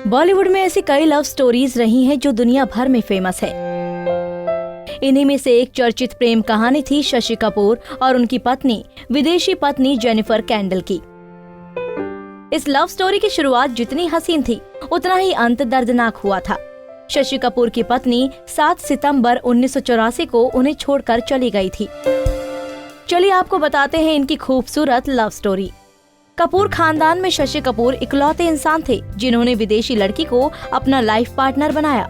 बॉलीवुड में ऐसी कई लव स्टोरीज रही हैं जो दुनिया भर में फेमस है। इन्हीं में से एक चर्चित प्रेम कहानी थी शशि कपूर और उनकी पत्नी, विदेशी पत्नी जेनिफर कैंडल की। इस लव स्टोरी की शुरुआत जितनी हसीन थी, उतना ही अंत दर्दनाक हुआ था। शशि कपूर की पत्नी 7 सितंबर 1984 को उन्हें छोड़कर चली गई थी। चलिए आपको बताते हैं इनकी खूबसूरत लव स्टोरी। कपूर खानदान में शशि कपूर इकलौते इंसान थे जिन्होंने विदेशी लड़की को अपना लाइफ पार्टनर बनाया।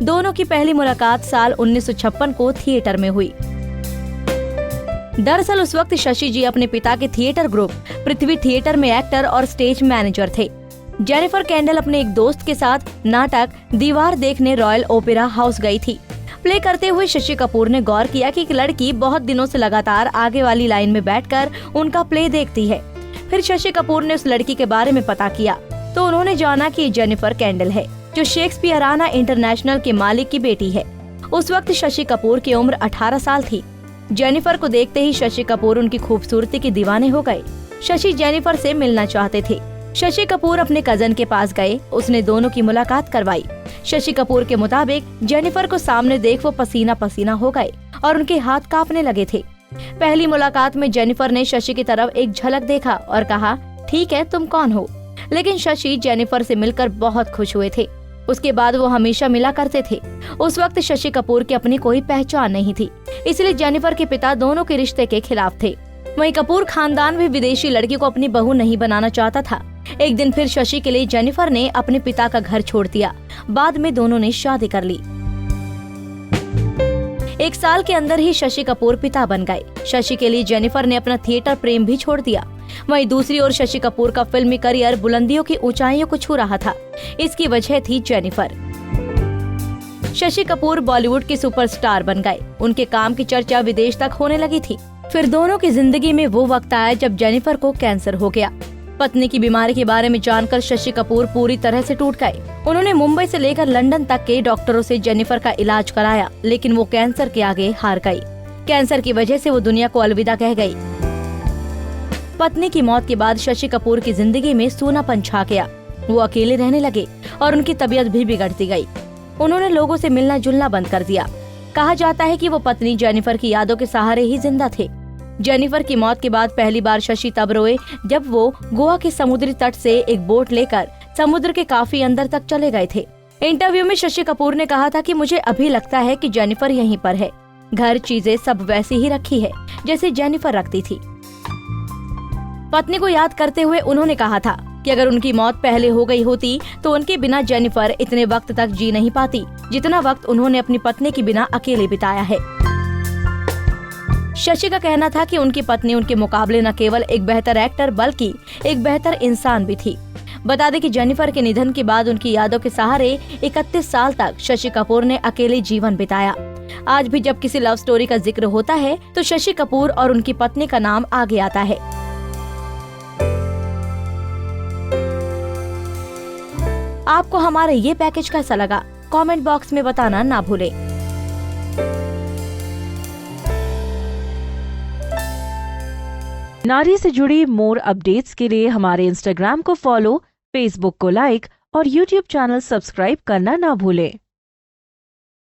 दोनों की पहली मुलाकात साल 1956 को थिएटर में हुई। दरअसल उस वक्त शशि जी अपने पिता के थिएटर ग्रुप पृथ्वी थिएटर में एक्टर और स्टेज मैनेजर थे। जेनिफर कैंडल अपने एक दोस्त के साथ नाटक दीवार देखने रॉयल ओपेरा हाउस गई थी। प्ले करते हुए शशि कपूर ने गौर किया कि एक लड़की बहुत दिनों से लगातार आगे वाली लाइन में बैठकर उनका प्ले देखती है। फिर शशि कपूर ने उस लड़की के बारे में पता किया तो उन्होंने जाना कि जेनिफर कैंडल है, जो शेक्सपियराना इंटरनेशनल के मालिक की बेटी है। उस वक्त शशि कपूर की उम्र 18 साल थी। जेनिफर को देखते ही शशि कपूर उनकी खूबसूरती के दीवाने हो गए। शशि जेनिफर से मिलना चाहते थे। शशि कपूर अपने कजन के पास गए, उसने दोनों की मुलाकात करवाई। शशि कपूर के मुताबिक जेनिफर को सामने देख वो पसीना पसीना हो गए और उनके हाथ कांपने लगे थे। पहली मुलाकात में जेनिफर ने शशि की तरफ एक झलक देखा और कहा, ठीक है, तुम कौन हो? लेकिन शशि जेनिफर से मिलकर बहुत खुश हुए थे। उसके बाद वो हमेशा मिला करते थे। उस वक्त शशि कपूर की अपनी कोई पहचान नहीं थी, इसलिए जेनिफर के पिता दोनों के रिश्ते के खिलाफ थे। वहीं कपूर खानदान भी विदेशी लड़की को अपनी बहू नहीं बनाना चाहता था। एक दिन फिर शशि के लिए जेनिफर ने अपने पिता का घर छोड़ दिया। बाद में दोनों ने शादी कर ली। 1 साल के अंदर ही शशि कपूर पिता बन गए। शशि के लिए जेनिफर ने अपना थिएटर प्रेम भी छोड़ दिया। वहीं दूसरी ओर शशि कपूर का फिल्मी करियर बुलंदियों की ऊंचाइयों को छू रहा था। इसकी वजह थी जेनिफर। शशि कपूर बॉलीवुड के सुपरस्टार बन गए। उनके काम की चर्चा विदेश तक होने लगी थी। फिर दोनों की जिंदगी में वो वक्त आया जब जेनिफर को कैंसर हो गया। पत्नी की बीमारी के बारे में जानकर शशि कपूर पूरी तरह से टूट गए। उन्होंने मुंबई से लेकर लंदन तक के डॉक्टरों से जेनिफर का इलाज कराया, लेकिन वो कैंसर के आगे हार गई। कैंसर की वजह से वो दुनिया को अलविदा कह गई। पत्नी की मौत के बाद शशि कपूर की जिंदगी में सूनापन छा गया। वो अकेले रहने लगे और उनकी तबीयत भी बिगड़ती गई। उन्होंने लोगों से मिलना जुलना बंद कर दिया। कहा जाता है कि वो पत्नी जेनिफर की यादों के सहारे ही जिंदा थे। जेनिफर की मौत के बाद पहली बार शशि तब रोए जब वो गोवा के समुद्री तट से एक बोट लेकर समुद्र के काफी अंदर तक चले गए थे। इंटरव्यू में शशि कपूर ने कहा था कि मुझे अभी लगता है कि जेनिफर यहीं पर है। घर चीजें सब वैसी ही रखी है जैसे जेनिफर रखती थी। पत्नी को याद करते हुए उन्होंने कहा था कि अगर उनकी मौत पहले हो गई होती तो उनके बिना जेनिफर इतने वक्त तक जी नहीं पाती जितना वक्त उन्होंने अपनी पत्नी के बिना अकेले बिताया है। शशि का कहना था कि उनकी पत्नी उनके मुकाबले न केवल एक बेहतर एक्टर बल्कि एक बेहतर इंसान भी थी। बता दें कि जेनिफर के निधन के बाद उनकी यादों के सहारे 31 साल तक शशि कपूर ने अकेले जीवन बिताया। आज भी जब किसी लव स्टोरी का जिक्र होता है तो शशि कपूर और उनकी पत्नी का नाम आगे आता है। आपको हमारा ये पैकेज कैसा लगा? कमेंट बॉक्स में बताना ना भूलें। नारी से जुड़ी मोर अपडेट्स के लिए हमारे इंस्टाग्राम को फॉलो, फेसबुक को लाइक और यूट्यूब चैनल सब्सक्राइब करना ना भूलें।